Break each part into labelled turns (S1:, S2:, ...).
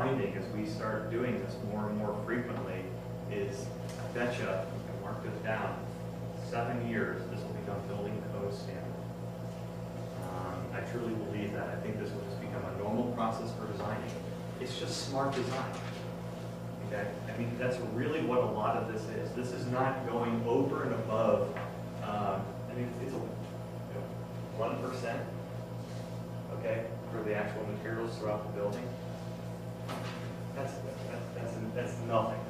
S1: finding as we start doing this more and more frequently is, I bet you, you can mark this down, 7 years, this will become building code standard. I truly believe that. I think this will just become a normal process for designing. It's just smart design. Okay? I mean, that's really what a lot of this is. This is not going over and above. I mean, it's a 1%, okay, for the actual materials throughout the building. That's nothing.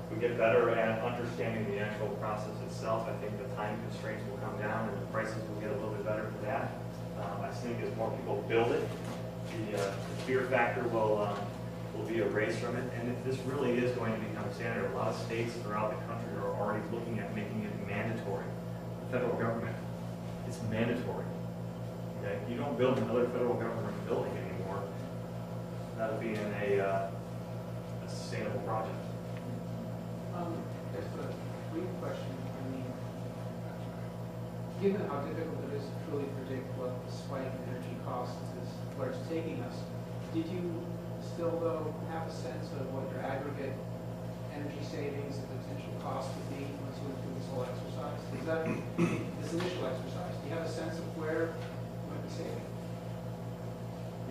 S1: We get better at understanding the actual process itself. I think the time constraints will come down and the prices will get a little bit better for that. I think as more people build it, the fear factor will be erased from it. And if this really is going to become standard, a lot of states throughout the country are already looking at making it mandatory. The federal government, it's mandatory. Okay? You don't build another federal government building anymore without being a sustainable project.
S2: Just a brief question. I mean, given how difficult it is to truly predict what the spike in energy costs is, where it's taking us, did you still, though, have a sense of what your aggregate energy savings and potential cost would be once you went through this whole exercise? Is that this initial exercise? Do you have a sense of where you might be saving?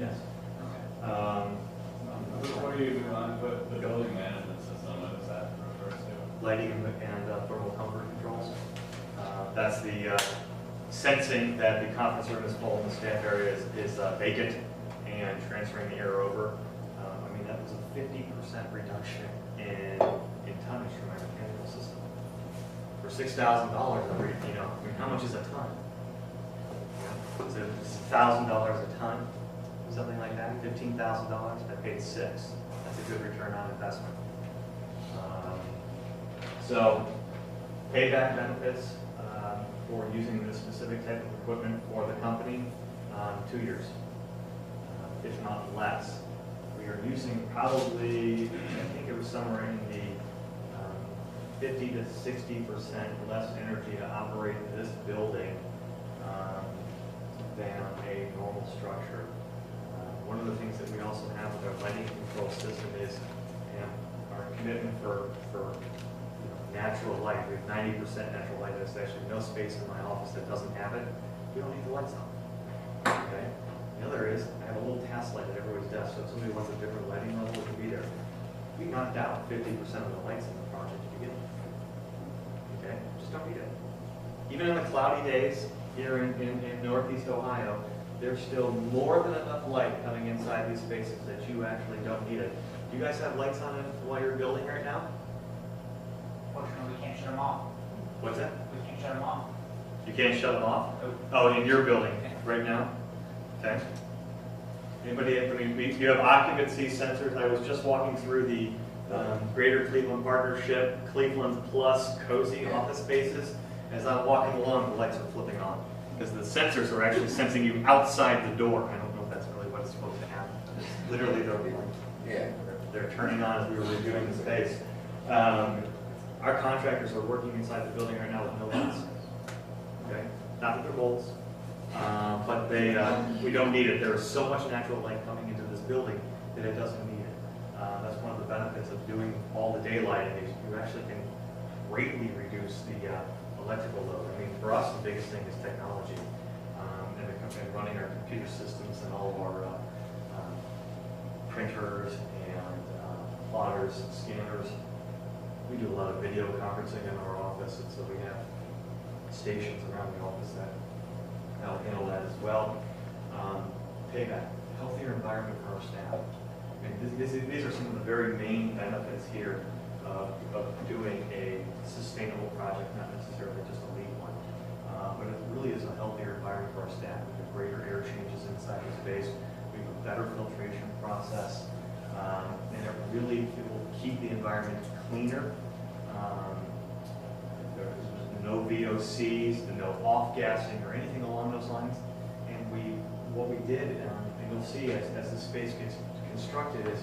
S1: Yes.
S2: Okay.
S3: What are you doing on the building management system? What does that refer to?
S1: Lighting and thermal comfort controls. That's the sensing that the conference room is full and the staff area is vacant and transferring the air over. I mean, that was a 50% reduction in tonnage from our mechanical system. For $6,000 every, I mean, how much is a ton? Is it $1,000 a ton? Something like that, $15,000, I paid $6,000. That's a good return on investment. So, payback benefits for using this specific type of equipment for the company, 2 years, if not less. We are using probably, I think it was somewhere in the 50 to 60% less energy to operate this building than a normal structure. One of the things that we also have with our lighting control system is our commitment for natural light. We have 90% natural light. There's actually no space in my office that doesn't have it. We don't need the lights on. Okay. The other is I have a little task light at everybody's desk, so if somebody wants a different lighting level, it can be there. We knocked out 50% of the lights in the project to begin with. Okay, just don't need it. Even in the cloudy days here in Northeast Ohio, there's still more than enough light coming inside these spaces that you actually don't need it. Do you guys have lights on it while you're building right now?
S4: Fortunately, we can't shut them off.
S1: What's that?
S4: We can't shut them off.
S1: You can't shut them off?
S4: Nope.
S1: Oh, in your building right now? Okay. Anybody, I mean, you have occupancy sensors. I was just walking through the Greater Cleveland Partnership, Cleveland Plus Cozy office spaces. As I'm walking along, the lights are flipping on, because the sensors are actually sensing you outside the door. I don't know if that's really what it's supposed to happen. It's literally they're turning on as we were reviewing the space. Our contractors are working inside the building right now with no lights. Okay, not that they're bolts, but we don't need it. There is so much natural light coming into this building that it doesn't need it. That's one of the benefits of doing all the daylighting is you actually can greatly reduce the electrical load. I mean, for us, the biggest thing is technology and running our computer systems and all of our printers and plotters, scanners. We do a lot of video conferencing in our office, and so we have stations around the office that will handle that as well. Payback, healthier environment for our staff. And these are some of the very main benefits here of doing a sustainable project, not necessarily just a lean one. But it really is a healthier environment for our staff. We have greater air changes inside the space. We have a better filtration process. And it will keep the environment cleaner. There's no VOCs, no off-gassing or anything along those lines. And what we did, and you'll see as the space gets constructed, is